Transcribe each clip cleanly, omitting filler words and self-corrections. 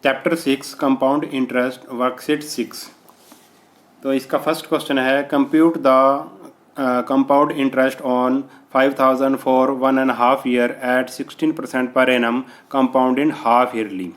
Chapter 6 compound interest worksheet 6। तो इसका first question है compute the compound interest on 5000 for 1.5 year at 16% per annum compound in half yearly.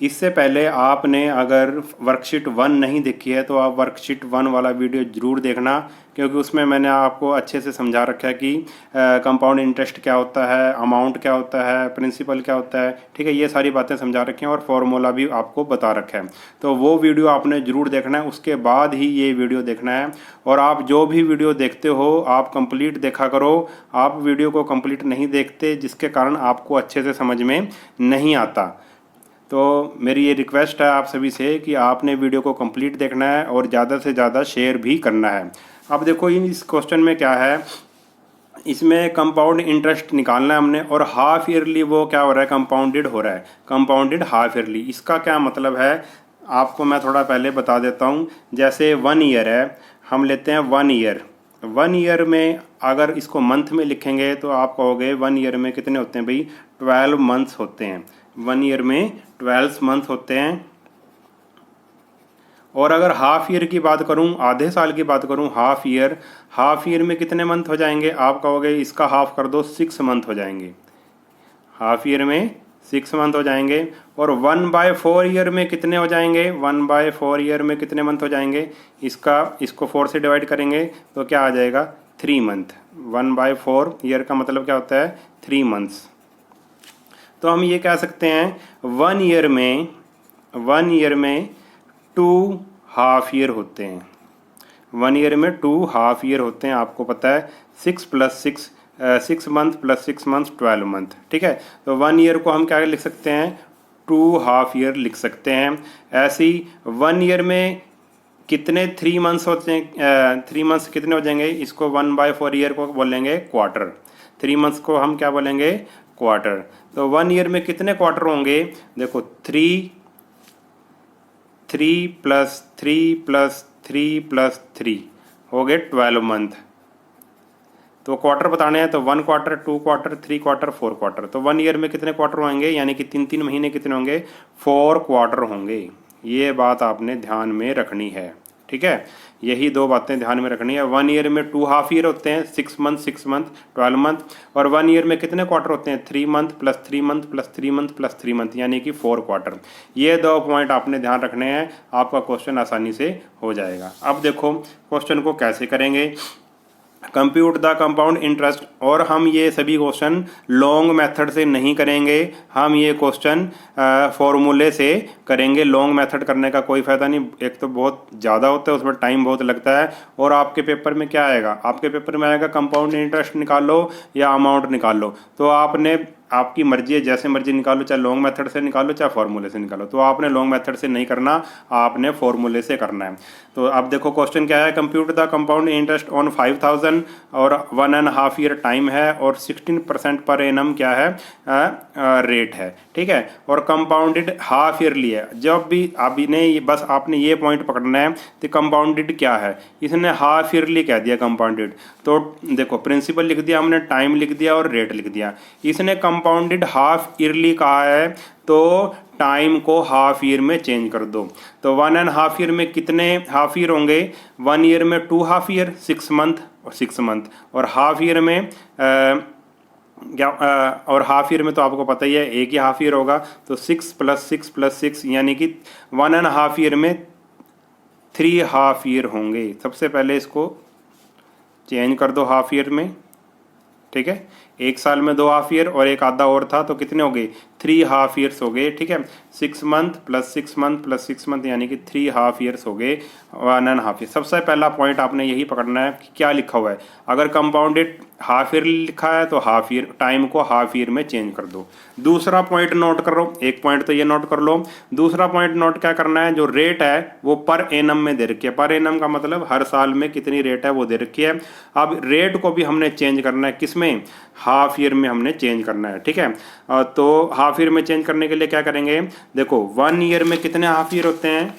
इससे पहले आपने अगर वर्कशीट 1 नहीं देखी है तो आप वर्कशीट 1 वाला वीडियो ज़रूर देखना, क्योंकि उसमें मैंने आपको अच्छे से समझा रखा है कि कंपाउंड इंटरेस्ट क्या होता है, अमाउंट क्या होता है, प्रिंसिपल क्या होता है। ठीक है, ये सारी बातें समझा रखी हैं और फॉर्मूला भी आपको बता रखा है। तो वो वीडियो आपने ज़रूर देखना है, उसके बाद ही ये वीडियो देखना है। और आप जो भी वीडियो देखते हो आप कंप्लीट देखा करो। आप वीडियो को कंप्लीट नहीं देखते, जिसके कारण आपको अच्छे से समझ में नहीं आता। तो मेरी ये रिक्वेस्ट है आप सभी से कि आपने वीडियो को कंप्लीट देखना है और ज़्यादा से ज़्यादा शेयर भी करना है। अब देखो इस क्वेश्चन में क्या है, इसमें कंपाउंड इंटरेस्ट निकालना है हमने और हाफ ईयरली वो क्या हो रहा है, कंपाउंडेड हो रहा है, कंपाउंडेड हाफ ईयरली। इसका क्या मतलब है आपको मैं थोड़ा पहले बता देता हूँ। जैसे 1 ईयर है, हम लेते हैं 1 ईयर। 1 ईयर में अगर इसको मंथ में लिखेंगे तो आप कहोगे 1 ईयर में कितने होते हैं भाई, 12 मंथ्स होते हैं। 1 ईयर में 12 मंथ होते हैं। और अगर हाफ ईयर की बात करूं, आधे साल की बात करूं, हाफ ईयर में कितने मंथ हो जाएंगे, आप कहोगे इसका हाफ कर दो, 6 मंथ हो जाएंगे। हाफ ईयर में 6 मंथ हो जाएंगे। और 1/4 ईयर में कितने हो जाएंगे, 1/4 ईयर में कितने मंथ हो जाएंगे, इसको 4 से डिवाइड करेंगे तो क्या आ जाएगा, 3 मंथ। 1/4 ईयर का मतलब क्या होता है, 3 मंथ्स। तो हम ये कह सकते हैं 1 ईयर में 2 हाफ ईयर होते हैं। 1 ईयर में 2 हाफ ईयर होते हैं, आपको पता है। 6 मंथ प्लस 6 मंथ 12 मंथ। ठीक है, तो 1 ईयर को हम क्या लिख सकते हैं, 2 हाफ ईयर लिख सकते हैं। ऐसे ही 1 ईयर में कितने 3 मंथ्स होते हैं, 3 मंथ्स कितने हो जाएंगे, इसको 1/4 ईयर को बोलेंगे क्वार्टर। 3 मंथ्स को हम क्या बोलेंगे, क्वार्टर। तो 1 ईयर में कितने क्वार्टर होंगे, देखो 3 प्लस 3 प्लस 3 प्लस 3 हो गए 12 मंथ। तो क्वार्टर बताने हैं तो 1 क्वार्टर, 2 क्वार्टर, 3 क्वार्टर, 4 क्वार्टर। तो 1 ईयर में कितने क्वार्टर होंगे, यानी कि 3 महीने कितने होंगे, 4 क्वार्टर होंगे। ये बात आपने ध्यान में रखनी है। ठीक है, यही 2 बातें ध्यान में रखनी है। 1 ईयर में 2 हाफ ईयर होते हैं, 6 मंथ 12 मंथ। और 1 ईयर में कितने क्वार्टर होते हैं, 3 month plus 3 month plus 3 month plus 3 month, यानी कि 4 क्वार्टर। ये 2 पॉइंट आपने ध्यान रखने हैं, आपका क्वेश्चन आसानी से हो जाएगा। अब देखो क्वेश्चन को कैसे करेंगे, कंप्यूट द कंपाउंड इंटरेस्ट। और हम ये सभी क्वेश्चन लॉन्ग मेथड से नहीं करेंगे, हम ये क्वेश्चन फॉर्मूले से करेंगे। लॉन्ग मेथड करने का कोई फ़ायदा नहीं, एक तो बहुत ज़्यादा होता है, उसमें टाइम बहुत लगता है। और आपके पेपर में क्या आएगा, आपके पेपर में आएगा कंपाउंड इंटरेस्ट निकालो या अमाउंट निकालो। तो आपने, आपकी मर्जी है, जैसे मर्जी निकालो, चाहे लॉन्ग मेथड से निकालो चाहे फॉर्मूले से निकालो। तो आपने लॉन्ग मेथड से नहीं करना, आपने फॉर्मूले से करना है। तो अब देखो क्वेश्चन क्या है, compute the compound interest on 5000 और 1.5 ईयर टाइम है और 16% पर एनम क्या है, रेट है। ठीक है, और कंपाउंडेड हाफ ईयरली है। जब भी बस आपने ये पॉइंट पकड़ना है कि कंपाउंडेड क्या है। इसने हाफ ईयरली कह दिया कंपाउंडेड, तो देखो प्रिंसिपल लिख दिया हमने, टाइम लिख दिया और रेट लिख दिया। इसने कंपाउंडेड हाफ ईयरली कहा है तो टाइम को हाफ ईयर में चेंज कर दो। तो 1.5 ईयर में कितने हाफ ईयर होंगे, 1 ईयर में 2 हाफ ईयर, 6 मंथ और 6 मंथ। और हाफ ईयर में और हाफ ईयर में तो आपको पता ही है एक ही हाफ ईयर होगा। तो 6 प्लस 6 प्लस 6 यानी कि 1.5 ईयर में 3 हाफ ईयर होंगे। सबसे पहले इसको चेंज कर दो हाफ ईयर में। ठीक है, एक साल में 2 हाफ ईयर और एक आधा और था, तो कितने हो गए, 3 हाफ ईयर्स हो गए। ठीक है, 6 month plus 6 month plus 6 month यानी कि 3 हाफ ईयर्स हो गए, 1.5 ईयर। सबसे पहला पॉइंट आपने यही पकड़ना है कि क्या लिखा हुआ है। अगर कंपाउंडेड हाफ ईयर लिखा है तो हाफ ईयर, टाइम को हाफ ईयर में चेंज कर दो। दूसरा पॉइंट नोट करो, एक पॉइंट तो ये नोट कर लो। दूसरा पॉइंट नोट क्या करना है, जो रेट है वो पर एनम में दे रखी है। पर एनम का मतलब हर साल में कितनी रेट है वो दे रखी है। अब रेट को भी हमने चेंज करना है, किसमें, हाफ ईयर में हमने चेंज करना है। ठीक है, तो हाफ ईयर में चेंज करने के लिए क्या करेंगे, देखो 1 ईयर में कितने हाफ ईयर होते हैं,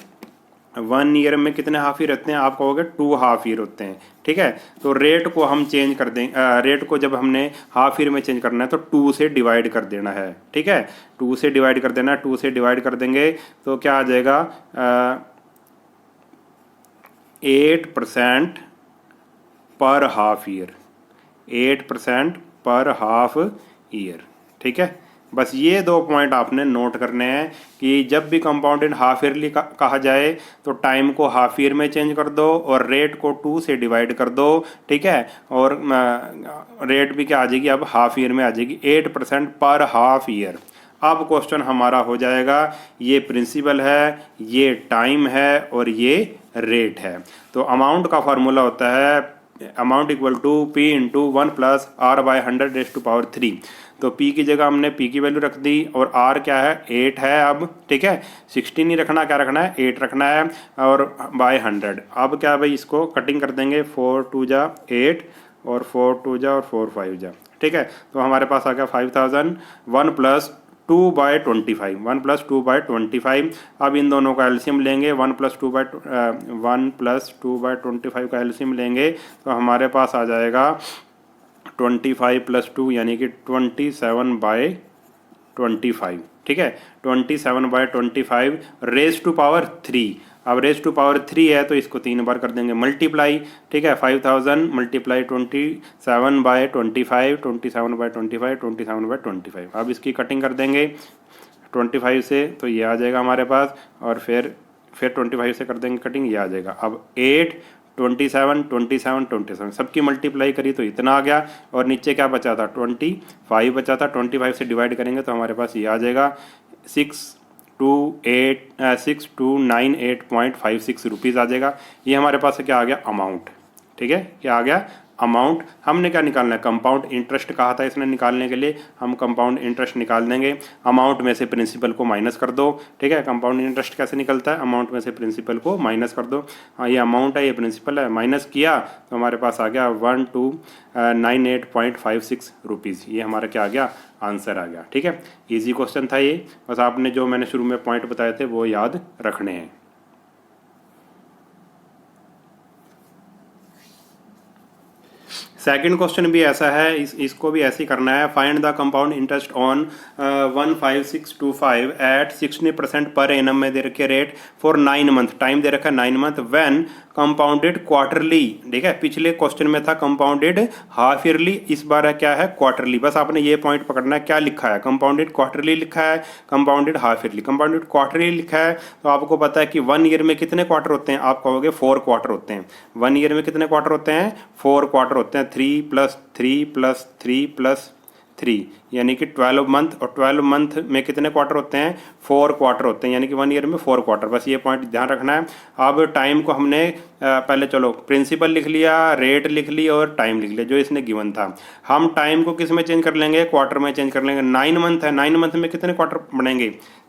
1 ईयर में कितने हाफ ईयर होते हैं, आप कहोगे 2 हाफ ईयर होते हैं। ठीक है, तो रेट को हम चेंज कर दें, रेट को जब हमने हाफ ईयर में चेंज करना है तो 2 से डिवाइड कर देना है। ठीक है, 2 से डिवाइड कर देना है, 2 से डिवाइड कर देंगे तो क्या आ जाएगा 8% पर हाफ ईयर, 8% पर हाफ ईयर। ठीक है, बस ये 2 पॉइंट आपने नोट करने हैं कि जब भी कंपाउंडेड हाफ ईयरली कहा जाए तो टाइम को हाफ ईयर में चेंज कर दो और रेट को 2 से डिवाइड कर दो। ठीक है, और रेट भी क्या आ जाएगी, अब हाफ ईयर में आ जाएगी, 8% पर हाफ ईयर। अब क्वेश्चन हमारा हो जाएगा, ये प्रिंसिपल है, ये टाइम है और ये रेट है। तो अमाउंट का फार्मूला होता है amount equal to P into 1 plus R by 100⁻3। तो p की जगह हमने p की वैल्यू रख दी और r क्या है 8 है अब। ठीक है, 16 नहीं रखना, क्या रखना है 8 रखना है और बाय 100। अब क्या भाई इसको कटिंग कर देंगे, 4 2 जा 8 और 4 2 जा और 4 5 जा। ठीक है, तो हमारे पास आ गया 5000, 1 प्लस 2/25, 1 प्लस 2/25। अब इन दोनों का एलसीएम लेंगे, 1 प्लस 2/25 का एलसीएम लेंगे तो हमारे पास आ जाएगा 25 प्लस 2 यानी कि 27/25। ठीक है, 27/25 रेज टू पावर 3। अब रेज टू पावर 3 है तो इसको 3 बार कर देंगे मल्टीप्लाई। ठीक है, 5000 मल्टीप्लाई 27/25, 27/25, 27/25। अब इसकी कटिंग कर देंगे 25 से तो ये आ जाएगा हमारे पास, और फिर 25 से कर देंगे कटिंग, ये आ जाएगा। अब 8 27 27 27 सबकी मल्टीप्लाई करी तो इतना आ गया, और नीचे क्या बचा था 25 बचा था, 25 से डिवाइड करेंगे तो हमारे पास ये आ जाएगा 6298.56 रुपीज़ आ जाएगा। ये हमारे पास क्या आ गया अमाउंट। ठीक है, क्या आ गया अमाउंट। हमने क्या निकालना है, कंपाउंड इंटरेस्ट कहा था इसने निकालने के लिए, हम कंपाउंड इंटरेस्ट निकाल देंगे। अमाउंट में से प्रिंसिपल को माइनस कर दो। ठीक है, कंपाउंड इंटरेस्ट कैसे निकलता है, अमाउंट में से प्रिंसिपल को माइनस कर दो। हाँ, ये अमाउंट है, ये प्रिंसिपल है, माइनस किया तो हमारे पास आ गया 1298.56 रुपीज़। ये हमारा क्या आ गया आंसर आ गया। ठीक है, ईजी क्वेश्चन था ये, बस आपने जो मैंने शुरू में पॉइंट बताए थे वो याद रखने हैं। सेकंड क्वेश्चन भी ऐसा है, इसको भी ऐसे ही करना है। Find the compound interest on 15625 at 16% per annum में दे रखे रेट फॉर 9 मंथ, टाइम दे रखा है 9 मंथ, व्हेन कंपाउंडेड क्वार्टरली। ठीक है, पिछले क्वेश्चन में था कंपाउंडेड हाफ ईयरली, इस बार है क्या है क्वार्टरली। बस आपने ये पॉइंट पकड़ना है, क्या लिखा है कंपाउंडेड क्वार्टरली लिखा है, compounded half yearly. Compounded quarterly लिखा है तो आपको पता है कि 1 ईयर में कितने क्वार्टर होते हैं, आप कहोगे 4 क्वार्टर होते हैं। 1 ईयर में कितने क्वार्टर होते हैं, 4 क्वार्टर होते हैं। 3 + 3 + 3 + 3 यानी कि 12 मंथ, और 12 मंथ में कितने क्वार्टर होते हैं, 4 क्वार्टर होते हैं, यानी कि 1 ईयर में 4 क्वार्टर। बस ये पॉइंट ध्यान रखना है। अब टाइम को हमने पहले चलो प्रिंसिपल लिख लिया, रेट लिख ली और टाइम लिख लिया जो इसने गिवन था। हम टाइम को किस में चेंज कर लेंगे, क्वार्टर में चेंज कर लेंगे। 9 मंथ है, 9 मंथ में कितने क्वार्टर बनेंगे,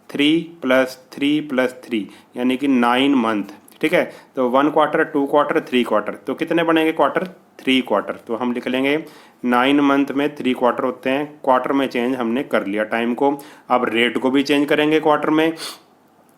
3 + 3 + 3 यानी कि 9 मंथ। ठीक है, तो 1 क्वार्टर, 2 क्वार्टर, 3 क्वार्टर, तो कितने बनेंगे क्वार्टर, 3 क्वार्टर। तो हम लिख लेंगे 9 मंथ में 3 क्वार्टर होते हैं। क्वार्टर में चेंज हमने कर लिया टाइम को। अब रेट को भी चेंज करेंगे क्वार्टर में।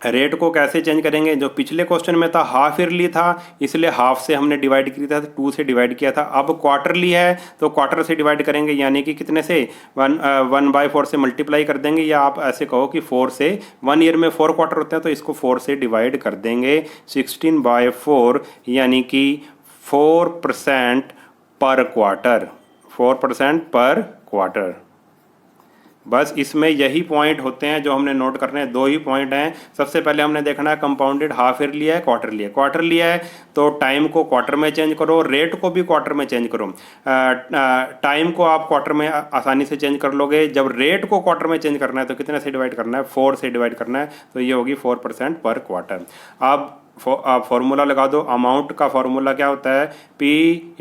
रेट को कैसे चेंज करेंगे, जो पिछले क्वेश्चन में था हाफ ईयरली था इसलिए हाफ से हमने डिवाइड किया था, 2 से डिवाइड किया था। अब क्वार्टरली है तो क्वार्टर से डिवाइड करेंगे, यानी कि कितने से 1/4 से मल्टीप्लाई कर देंगे, या आप ऐसे कहो कि 4 से। 1 ईयर में 4 क्वार्टर होते हैं तो इसको 4 से डिवाइड कर देंगे। 16/4 यानी कि 4% पर क्वार्टर, 4% पर क्वार्टर। बस इसमें यही पॉइंट होते हैं जो हमने नोट करने हैं। 2 ही पॉइंट हैं। सबसे पहले हमने देखना है कंपाउंडेड हाफ ईयरली है क्वार्टरली है। क्वार्टरली है तो टाइम को क्वार्टर में चेंज करो, रेट को भी क्वार्टर में चेंज करो। टाइम को आप क्वार्टर में आसानी से चेंज कर लोगे। जब रेट को क्वार्टर में चेंज करना है तो कितने से डिवाइड करना है, 4 से डिवाइड करना है, तो ये होगी 4% पर क्वार्टर। अब आप फॉर्मूला लगा दो। अमाउंट का फॉर्मूला क्या होता है, P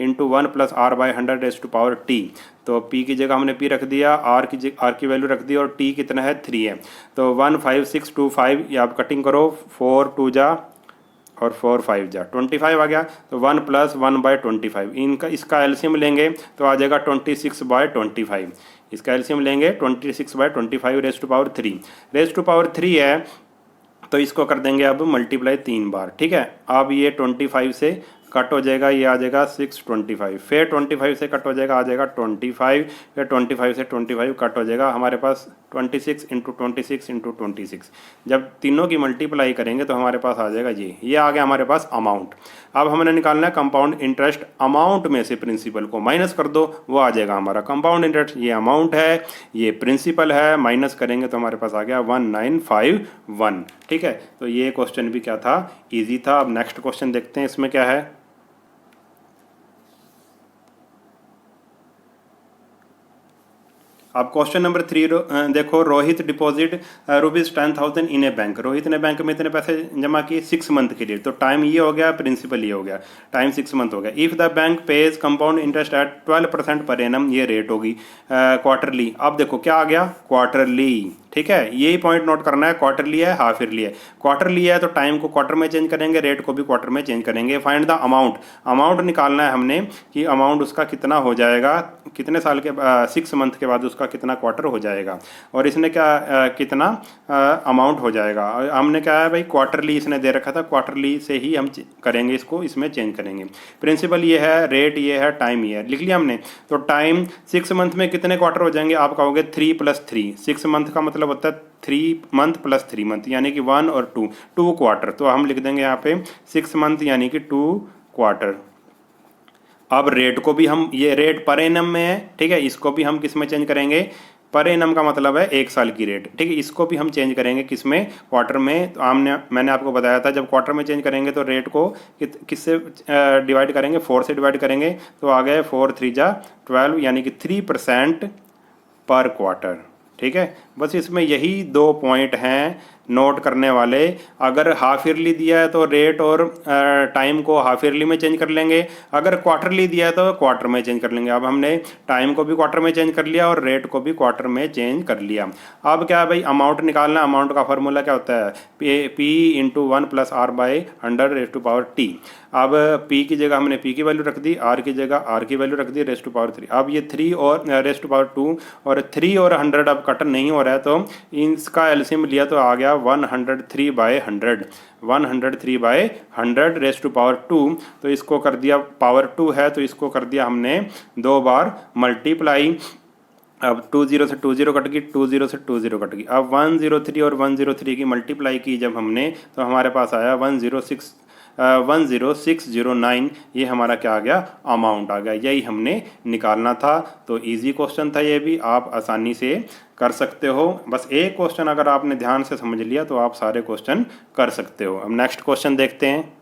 × 1 + R/100⁻T। तो P की जगह हमने P रख दिया, R की वैल्यू रख दी, और T कितना है 3 है। तो 15625 ये आप कटिंग करो, 4 2 जा और 4 5 जा, 25 आ गया। तो 1 + 1/25 इनका इसका एलसीएम लेंगे तो आ जाएगा 26/25। इसका एलसीएम लेंगे 26/25 रेज़ टू पावर 3 है तो इसको कर देंगे अब मल्टीप्लाई 3 बार, ठीक है। अब ये 25 से कट हो जाएगा, ये आ जाएगा 625, फिर 25 से कट हो जाएगा, आ जाएगा 25, फिर 25 से 25 कट हो जाएगा, हमारे पास 26 इंटू 26 इंटू 26। जब तीनों की मल्टीप्लाई करेंगे तो हमारे पास आ जाएगा ये आ गया हमारे पास अमाउंट। अब हमने निकालना है कंपाउंड इंटरेस्ट, अमाउंट में से प्रिंसिपल को माइनस कर दो, वो आ जाएगा हमारा कंपाउंड इंटरेस्ट। ये अमाउंट है, ये प्रिंसिपल है, माइनस करेंगे तो हमारे पास आ गया 1951, ठीक है। तो ये क्वेश्चन भी क्या था, ईजी था। अब नेक्स्ट क्वेश्चन देखते हैं इसमें क्या है। अब क्वेश्चन नंबर 3 देखो, रोहित डिपॉजिट ₹10,000 इन ए बैंक। रोहित ने बैंक में इतने पैसे जमा किए 6 मंथ के लिए, तो टाइम ये हो गया, प्रिंसिपल ये हो गया, टाइम 6 मंथ हो गया। If the bank page compound interest eight 12% per annum, ये रेट होगी क्वार्टरली। अब देखो क्या आ गया, क्वार्टरली, ठीक है। यही पॉइंट नोट करना है, क्वार्टरली है, हाफ ईयरली है। क्वार्टरली है तो टाइम को क्वार्टर में चेंज करेंगे, रेट को भी क्वार्टर में चेंज करेंगे। फाइंड द अमाउंट, अमाउंट निकालना है हमने कि अमाउंट उसका कितना हो जाएगा, कितने साल के 6 मंथ के बाद उसका कितना क्वार्टर हो जाएगा, और इसने क्या कितना अमाउंट हो जाएगा। हमने क्या है भाई, क्वार्टरली इसने दे रखा था, क्वार्टरली से ही हम करेंगे, इसको इसमें चेंज करेंगे। प्रिंसिपल ये है, रेट ये है, टाइम ये है, लिख लिया हमने। तो टाइम 6 मंथ में कितने क्वार्टर हो जाएंगे, आप कहोगे 3 + 3। 6 मंथ का मतलब होता है 3 मंथ + 3 मंथ, यानी कि 1 और 2 क्वार्टर। तो हम लिख देंगे यहाँ पे 6 मंथ यानी कि 2 क्वार्टर। अब रेट को भी हम, ये रेट पर एनम में है, ठीक है, इसको भी हम किस में चेंज करेंगे, पर एनम का मतलब है 1 साल की रेट, ठीक है। इसको भी हम चेंज करेंगे किस में, क्वार्टर में। तो मैंने आपको बताया था जब क्वार्टर में चेंज करेंगे तो रेट को किससे डिवाइड करेंगे, 4 से डिवाइड करेंगे। तो आ गए 4 3 जा 12, यानी कि 3% पर क्वार्टर, ठीक है। बस इसमें यही 2 पॉइंट हैं नोट करने वाले। अगर हाफ ईयरली दिया है तो रेट और टाइम को हाफ ईयरली में चेंज कर लेंगे, अगर क्वार्टरली दिया है तो क्वार्टर में चेंज कर लेंगे। अब हमने टाइम को भी क्वार्टर में चेंज कर लिया और रेट को भी क्वार्टर में चेंज कर लिया। अब क्या है भाई, अमाउंट निकालना। अमाउंट का फॉर्मूला क्या होता है, P × 1 + R/100⁻T। अब P की जगह हमने P की वैल्यू रख दी, R की जगह R की वैल्यू रख दी, ⁻3। अब ये 3 और ⁻2 और 3 और 100 अब कट नहीं हो रहा है, तो इसका एलसीएम लिया तो आ गया 103/100, 103/100⁻2। तो इसको कर दिया, पावर 2 है तो इसको कर दिया हमने 2 बार मल्टीप्लाई। अब 20 से 20 कट गई, 20 से 20 कट गई। अब 103 और 103 की मल्टीप्लाई की जब हमने, तो हमारे पास आया 10609। ये हमारा क्या आ गया, अमाउंट आ गया। यही हमने निकालना था। तो इजी क्वेश्चन था, ये भी आप आसानी से कर सकते हो। बस एक क्वेश्चन अगर आपने ध्यान से समझ लिया तो आप सारे क्वेश्चन कर सकते हो। अब नेक्स्ट क्वेश्चन देखते हैं।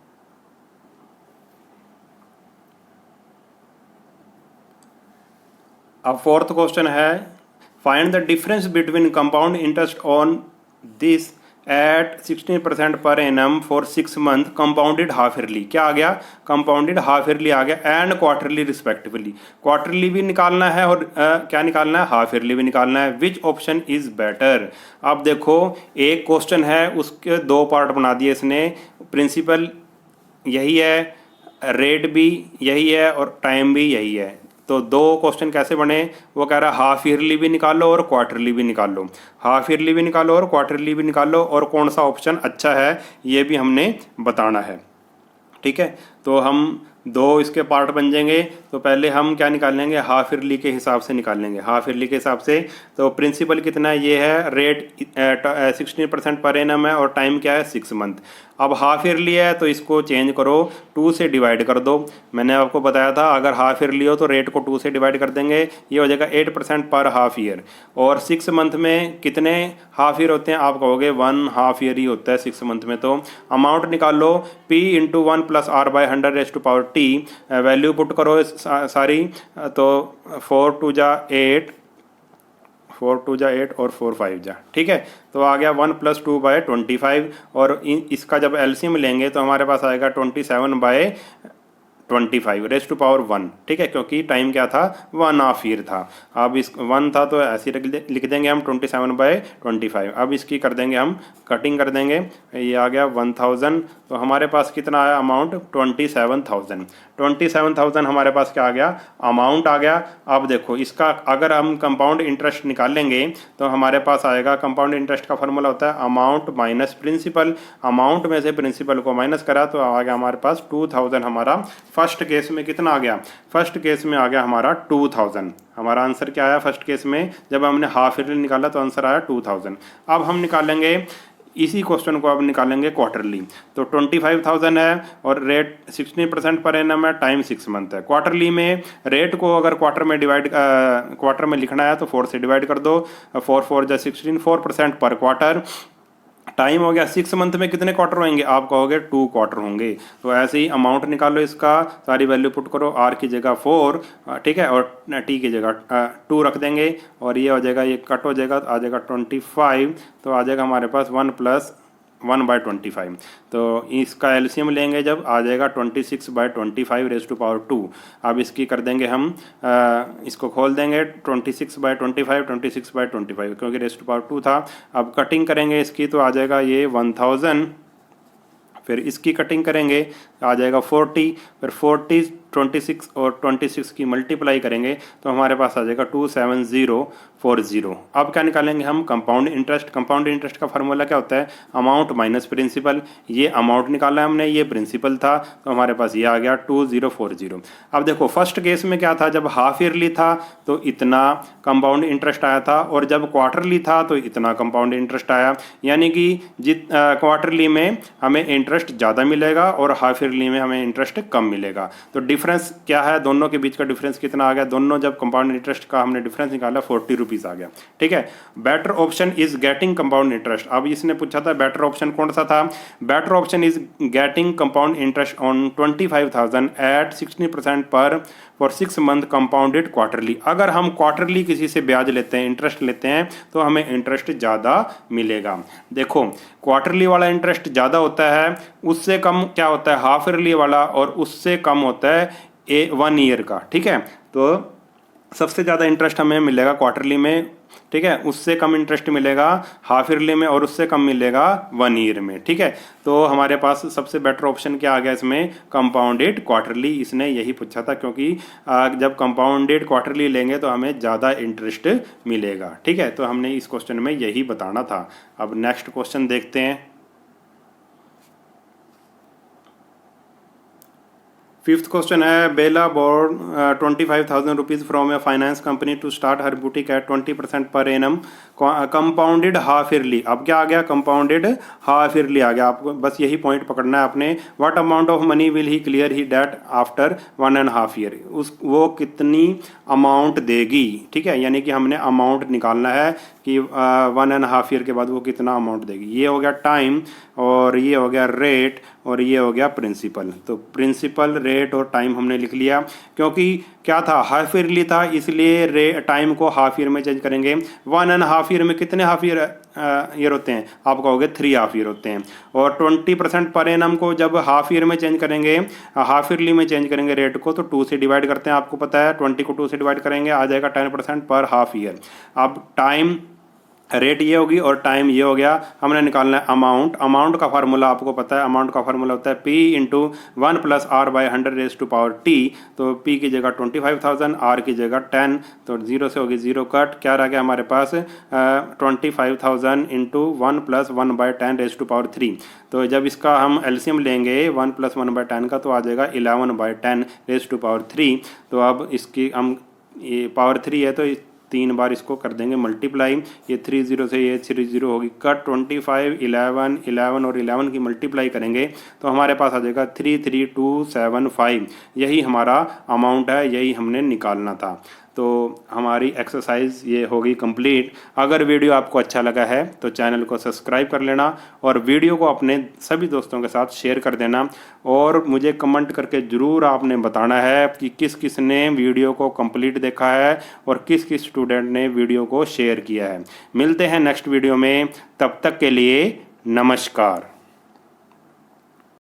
अब 4th क्वेश्चन है, find the difference between compound interest on this eight 16% per annum for 6 month compounded half yearly. क्या आ गया, कंपाउंडेड हाफ ईयरली आ गया, एंड क्वार्टरली रिस्पेक्टिवली। क्वार्टरली भी निकालना है और क्या निकालना है, हाफ ईयरली भी निकालना है। Which option is better. अब देखो, एक क्वेश्चन है उसके 2 पार्ट बना दिए इसने। प्रिंसिपल यही है, रेट भी यही है और टाइम भी यही है। तो 2 क्वेश्चन कैसे बने, वो कह रहा है हाफ ईयरली भी निकालो और क्वार्टरली भी निकालो, हाफ ईयरली भी निकालो और क्वार्टरली भी निकालो, और कौन सा ऑप्शन अच्छा है ये भी हमने बताना है, ठीक है। तो हम 2 इसके पार्ट बन जाएंगे। तो पहले हम क्या निकालेंगे, हाफ ईयरली के हिसाब से निकालेंगे, हाफ ईयरली के हिसाब से। तो प्रिंसिपल कितना है, ये है, रेट 16% पर एनम है और टाइम क्या है 6 मंथ। अब हाफ ईयरली है तो इसको चेंज करो, 2 से डिवाइड कर दो। मैंने आपको बताया था अगर हाफ ईयरली हो तो रेट को 2 से डिवाइड कर देंगे, ये हो जाएगा 8% पर हाफ ईयर। और 6 मंथ में कितने हाफ ईयर होते हैं, आप कहोगे 1 हाफ ईयर ही होता है 6 मंथ में। तो अमाउंट निकाल लो, P × 1 + R/100⁻T। वैल्यू पुट करो सारी, तो 4 2 जा 8, 4 2 जा 8 और 4 5 जा, ठीक है। तो आ गया 1 + 2/25, और इसका जब एलसीएम लेंगे तो हमारे पास आएगा 27/2 25 रेस टू पावर 1, ठीक है, क्योंकि टाइम क्या था 1/2 ईयर था। अब इस 1 था तो ऐसे लिख देंगे हम 27/25। अब इसकी कर देंगे हम कटिंग कर देंगे, ये आ गया 1000, तो हमारे पास कितना आया अमाउंट 27,000 हमारे पास क्या आ गया अमाउंट आ गया। अब देखो इसका अगर हम कंपाउंड इंटरेस्ट निकाल लेंगे तो हमारे पास आएगा, कंपाउंड इंटरेस्ट का फॉर्मूला होता है अमाउंट माइनस प्रिंसिपल, अमाउंट में से प्रिंसिपल को माइनस करा तो आ गया हमारे पास 2000। हमारा फर्स्ट केस में कितना आ गया, फर्स्ट केस में आ गया हमारा 2000। हमारा आंसर क्या आया फर्स्ट केस में, जब हमने हाफ ईयरली निकाला तो आंसर आया 2000। अब हम निकालेंगे इसी क्वेश्चन को, अब निकालेंगे क्वार्टरली, तो 25,000 है और रेट 16% पर एनम है, टाइम 6 मंथ है। क्वार्टरली में रेट को अगर क्वार्टर में लिखना है तो 4 से डिवाइड कर दो, 4 4 जा 16, 4% पर क्वार्टर। टाइम हो गया 6 मंथ में कितने क्वार्टर होंगे, आप कहोगे 2 क्वार्टर होंगे। तो ऐसे ही अमाउंट निकालो, इसका सारी वैल्यू पुट करो, आर की जगह 4, ठीक है, और टी की जगह 2 रख देंगे और ये हो जाएगा, ये कट हो जाएगा, आ जाएगा 25, तो आ जाएगा हमारे पास 1 + 1/25। तो इसका एलसीएम लेंगे जब आ जाएगा 26/25 रेज़ टू पावर 2। अब इसकी कर देंगे हम इसको खोल देंगे 26/25 क्योंकि रेज़ टू पावर 2 था। अब कटिंग करेंगे इसकी तो आ जाएगा ये 1000, फिर इसकी कटिंग करेंगे आ जाएगा 40, फिर 40 26 और 26 की मल्टीप्लाई करेंगे तो हमारे पास आ जाएगा 27040। अब क्या निकालेंगे हम कंपाउंड इंटरेस्ट। कंपाउंड इंटरेस्ट का फार्मूला क्या होता है अमाउंट माइनस प्रिंसिपल। ये अमाउंट निकाला है हमने, ये प्रिंसिपल था, तो हमारे पास ये आ गया 2040। अब देखो फर्स्ट केस में क्या था, जब हाफ ईयरली था तो इतना कंपाउंड इंटरेस्ट आया था और जब क्वार्टरली था तो इतना कंपाउंड इंटरेस्ट आया, यानी कि क्वार्टरली में हमें इंटरेस्ट ज़्यादा मिलेगा और हाफ ईयरली में हमें इंटरेस्ट कम मिलेगा। तो डिफरेंस क्या है, दोनों के बीच का डिफरेंस कितना आ गया, दोनों जब कंपाउंड इंटरेस्ट का हमने डिफरेंस निकाला 40 रुपीज़ आ गया, ठीक है। Better option is getting compound interest. अब इसने पूछा था बेटर ऑप्शन कौन सा था, better option is getting compound interest on 25,000 at 16% per for 6 month compounded quarterly. अगर हम क्वार्टरली किसी से ब्याज लेते हैं, इंटरेस्ट लेते हैं, तो हमें इंटरेस्ट ज़्यादा मिलेगा। देखो क्वार्टरली वाला इंटरेस्ट ज़्यादा होता है, उससे कम क्या होता है हाफ ईयरली वाला, और उससे कम होता है 1 ईयर का, ठीक है। तो सबसे ज़्यादा इंटरेस्ट हमें मिलेगा क्वार्टरली में, ठीक है, उससे कम इंटरेस्ट मिलेगा हाफ ईयरली में और उससे कम मिलेगा 1 ईयर में, ठीक है। तो हमारे पास सबसे बेटर ऑप्शन क्या आ गया इसमें, कंपाउंडेड क्वार्टरली। इसने यही पूछा था क्योंकि जब कंपाउंडेड क्वार्टरली लेंगे तो हमें ज़्यादा इंटरेस्ट मिलेगा, ठीक है। तो हमने इस क्वेश्चन में यही बताना था। अब नेक्स्ट क्वेश्चन देखते हैं। 5th क्वेश्चन है, Bela borrowed 25,000 rupees from a finance company to start her boutique at 20% per annum compounded half yearly. अब क्या आ गया, कंपाउंडेड हाफ ईयरली आ गया। आपको बस यही पॉइंट पकड़ना है आपने। What amount of money will he clear he debt after 1.5 year, वो कितनी अमाउंट देगी, ठीक है, यानी कि हमने अमाउंट निकालना है कि 1.5 ईयर के बाद वो कितना अमाउंट देगी। ये हो गया टाइम और ये हो गया रेट और ये हो गया प्रिंसिपल। तो प्रिंसिपल रेट और टाइम हमने लिख लिया, क्योंकि क्या था हाफ ईयरली था इसलिए टाइम को हाफ ईयर में चेंज करेंगे। 1.5 ईयर में कितने हाफ ईयर होते हैं, आप कहोगे 3 हाफ ईयर होते हैं। और 20% पर एनम को जब हाफ ईयर में चेंज करेंगे, हाफ ईयरली में चेंज करेंगे रेट को, तो 2 से डिवाइड करते हैं, आपको पता है 20 को 2 से डिवाइड करेंगे आ जाएगा 10% पर हाफ ईयर। अब टाइम रेट ये होगी और टाइम ये हो गया। हमने निकालना है अमाउंट। अमाउंट का फार्मूला आपको पता है, अमाउंट का फार्मूला होता है P × 1 + R/100 raise to power T। तो P की जगह 25,000, R की जगह 10, तो 0 से होगी 0 कट, क्या रह गया हमारे पास 25,000 × 1 + 1/10 रेज़ टू पावर 3। तो जब इसका हम एलसीएम लेंगे 1 + 1/10 का तो आ जाएगा 11/10 रेज़ टू पावर 3। तो अब इसकी हम ये पावर 3 है तो 3 बार इसको कर देंगे मल्टीप्लाई, ये 30 से ये 30 होगी कट, 25 11 11 और 11 की मल्टीप्लाई करेंगे तो हमारे पास आ जाएगा 33275। यही हमारा अमाउंट है, यही हमने निकालना था। तो हमारी एक्सरसाइज ये होगी कंप्लीट। अगर वीडियो आपको अच्छा लगा है तो चैनल को सब्सक्राइब कर लेना और वीडियो को अपने सभी दोस्तों के साथ शेयर कर देना। और मुझे कमेंट करके ज़रूर आपने बताना है कि किस किस ने वीडियो को कंप्लीट देखा है और किस किस स्टूडेंट ने वीडियो को शेयर किया है। मिलते हैं नेक्स्ट वीडियो में, तब तक के लिए नमस्कार।